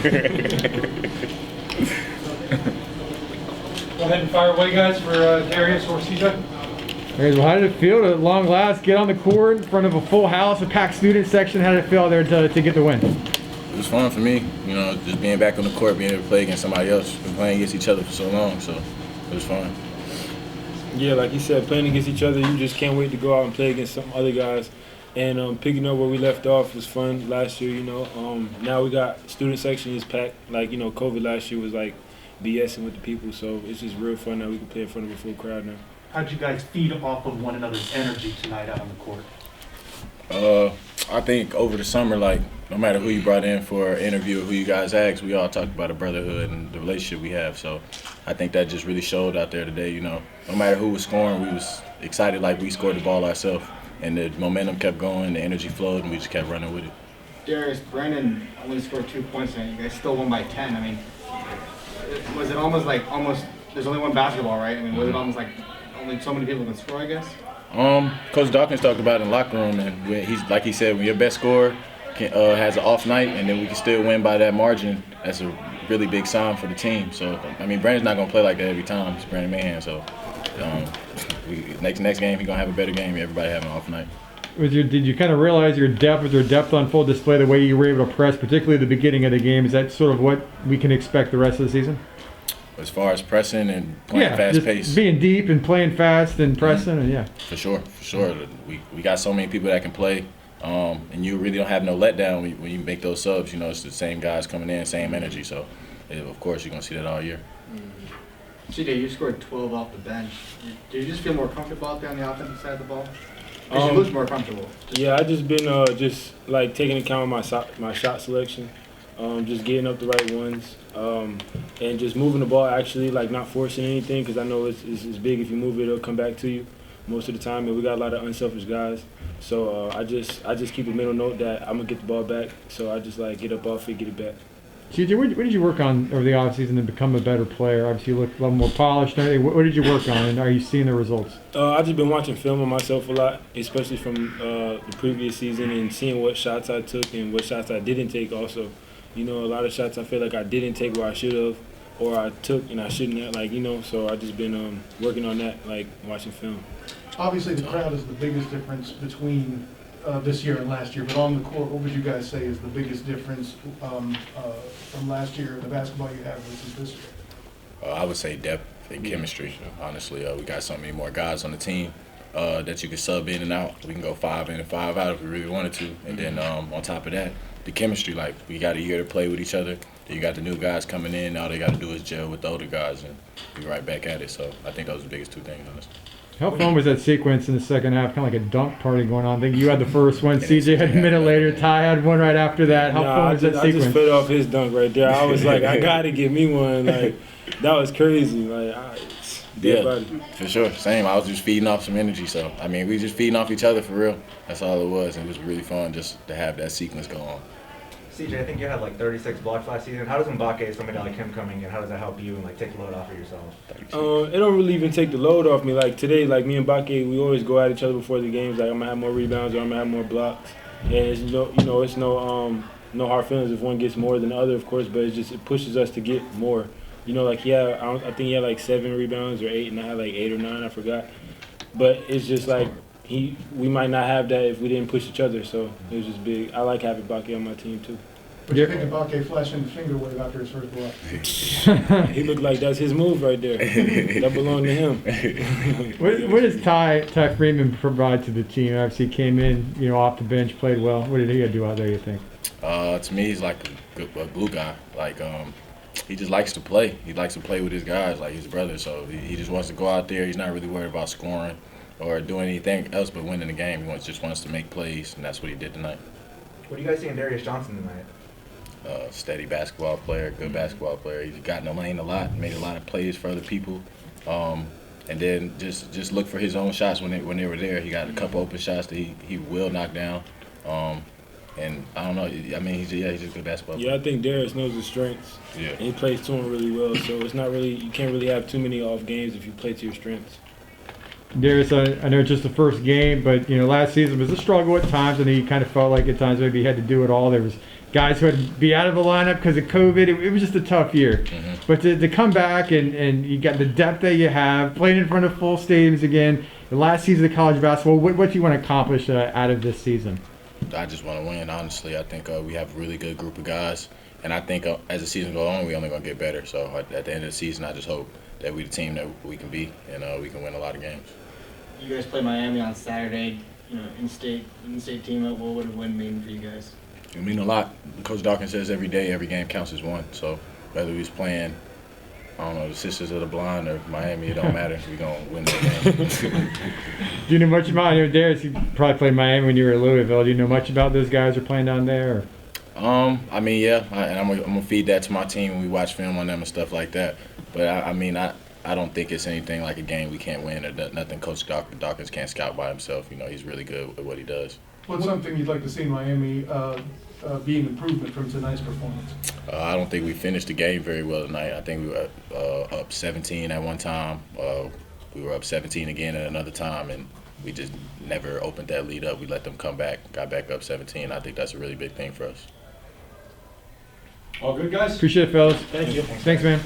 Go ahead and fire away, guys, for Darius or CJ. Well, how did it feel to, at long last, get on the court in front of a full house, a packed student section? How did it feel there to get the win? It was fun for me, you know, just being back on the court, being able to play against somebody else. We've been playing against each other for so long, so it was fun. Yeah, like you said, playing against each other, you just can't wait to go out and play against some other guys. And picking up where we left off was fun last year, you know. Now we got student section is packed. Like, you know, COVID last year was like BSing with the people, so it's just real fun that we can play in front of a full crowd now. How'd you guys feed off of one another's energy tonight out on the court? I think over the summer, like, no matter who you brought in for an interview or who you guys asked, we all talked about the brotherhood and the relationship we have. So I think that just really showed out there today, you know. No matter who was scoring, we was excited like we scored the ball ourselves. And the momentum kept going, the energy flowed, and we just kept running with it. Darius, Brandon only scored 2 points, and you guys still won by 10. I mean, was it almost there's only one basketball, right? I mean, was it almost like only so many people can score, I guess? Coach Dawkins talked about it in the locker room, and he's like he said, when your best scorer has an off night, and then we can still win by that margin, that's a really big sign for the team. So, I mean, Brandon's not going to play like that every time. It's Brandon Mahan, so next game he's going to have a better game. Everybody having an off night. Did you kind of realize your depth on full display, the way you were able to press, particularly at the beginning of the game? Is that sort of what we can expect the rest of the season? As far as pressing and playing fast pace, being deep and playing fast and pressing, and yeah. For sure. We got so many people that can play, and you really don't have no letdown when you make those subs. You know, it's the same guys coming in, same energy. So, of course, you're gonna see that all year. CJ, you scored 12 off the bench. Do you just feel more comfortable out there on the offensive side of the ball? Because you look more comfortable. Yeah, I just been just like taking account of my shot selection. Just getting up the right ones, and just moving the ball, actually, like not forcing anything, because I know it's big. If you move it, it'll come back to you most of the time, and we got a lot of unselfish guys. So I just keep a mental note that I'm going to get the ball back, so I just like get up off it, get it back. CJ, what did you work on over the offseason to become a better player? Obviously, you look a little more polished and everything. What did you work on, and are you seeing the results? I've just been watching film of myself a lot, especially from the previous season, and seeing what shots I took and what shots I didn't take also. You know, a lot of shots I feel like I didn't take where I should have, or I took and I shouldn't have, like, you know, so I just been working on that, like watching film. Obviously, the crowd is the biggest difference between this year and last year, but on the court, what would you guys say is the biggest difference from last year, the basketball you have versus this year? I would say depth and chemistry, honestly. We got so many more guys on the team that you can sub in and out. We can go 5 in and 5 out if we really wanted to. And then on top of that, the chemistry, like, we got a year to play with each other. You got the new guys coming in. All they got to do is gel with the older guys and be right back at it. So I think those are the biggest 2 things, honestly. How fun was that sequence in the second half? Kind of like a dunk party going on. I think you had the first one. CJ had a minute later. Ty had one right after that. How fun was that sequence? I just fed off his dunk right there. I was like, I got to give me one. Like, that was crazy. Like, for sure. Same. I was just feeding off some energy. So, I mean, we just feeding off each other for real. That's all it was. And it was really fun just to have that sequence go on. CJ, I think you had like 36 blocks last season. How does Mbake, somebody like him coming in, how does that help you and like take the load off of yourself? It don't really even take the load off me. Like today, like me and Mbake, we always go at each other before the games. Like I'm gonna have more rebounds or I'm gonna have more blocks. And it's it's no hard feelings if one gets more than the other, of course. But it pushes us to get more. You know, like I think he had like 7 rebounds or 8, and I had like 8 or 9. I forgot. But it's just like we might not have that if we didn't push each other. So it was just big. I like having Mbake on my team too. What do you think of Mbake flashing the finger wave after his first block? He looked like that's his move right there. That belonged to him. What does Ty Freeman provide to the team? Obviously, he came in, off the bench, played well. What did he do out there, you think? To me, he's like a glue guy. Like, he just likes to play. He likes to play with his guys, like his brother. So he just wants to go out there. He's not really worried about scoring or doing anything else but winning the game. He just wants to make plays, and that's what he did tonight. What do you guys see in Darius Johnson tonight? Steady basketball player, good basketball player. He's got in the lane a lot, made a lot of plays for other people, and then just look for his own shots when they were there. He got a couple open shots that he will knock down, and I don't know. I mean, he's a good basketball player. Yeah, I think Darius knows his strengths. Yeah, and he plays to him really well. So it's not really you can't really have too many off games if you play to your strengths. Darius, I know it's just the first game, but last season was a struggle at times, and you kind of felt like at times maybe you had to do it all. There was guys who had to be out of the lineup because of COVID. It was just a tough year. But to come back and you got the depth that you have, playing in front of full stadiums again, the last season of college basketball, what do you want to accomplish out of this season? I just want to win, honestly. I think we have a really good group of guys, and I think as the season goes on, we're only going to get better. So at the end of the season, I just hope that we're the team that we can be, and we can win a lot of games. You guys play Miami on Saturday. In-state team. What would a win mean for you guys? It mean a lot. Coach Dawkins says every day, every game counts as one. So whether he's playing, I don't know, the Sisters of the Blind or Miami, it don't matter. We're going to win the game. Do you know much about Darius? You probably played Miami when you were at Louisville. Do you know much about those guys who are playing down there? Or? I mean, yeah, and I'm gonna feed that to my team when we watch film on them and stuff like that. But I don't think it's anything like a game we can't win or nothing Coach Dawkins can't scout by himself. He's really good at what he does. What's something you'd like to see in Miami be an improvement from tonight's performance? I don't think we finished the game very well tonight. I think we were up 17 at one time. We were up 17 again at another time, and we just never opened that lead up. We let them come back, got back up 17. I think that's a really big thing for us. All good, guys? Appreciate it, fellas. Thank you. Thanks, man.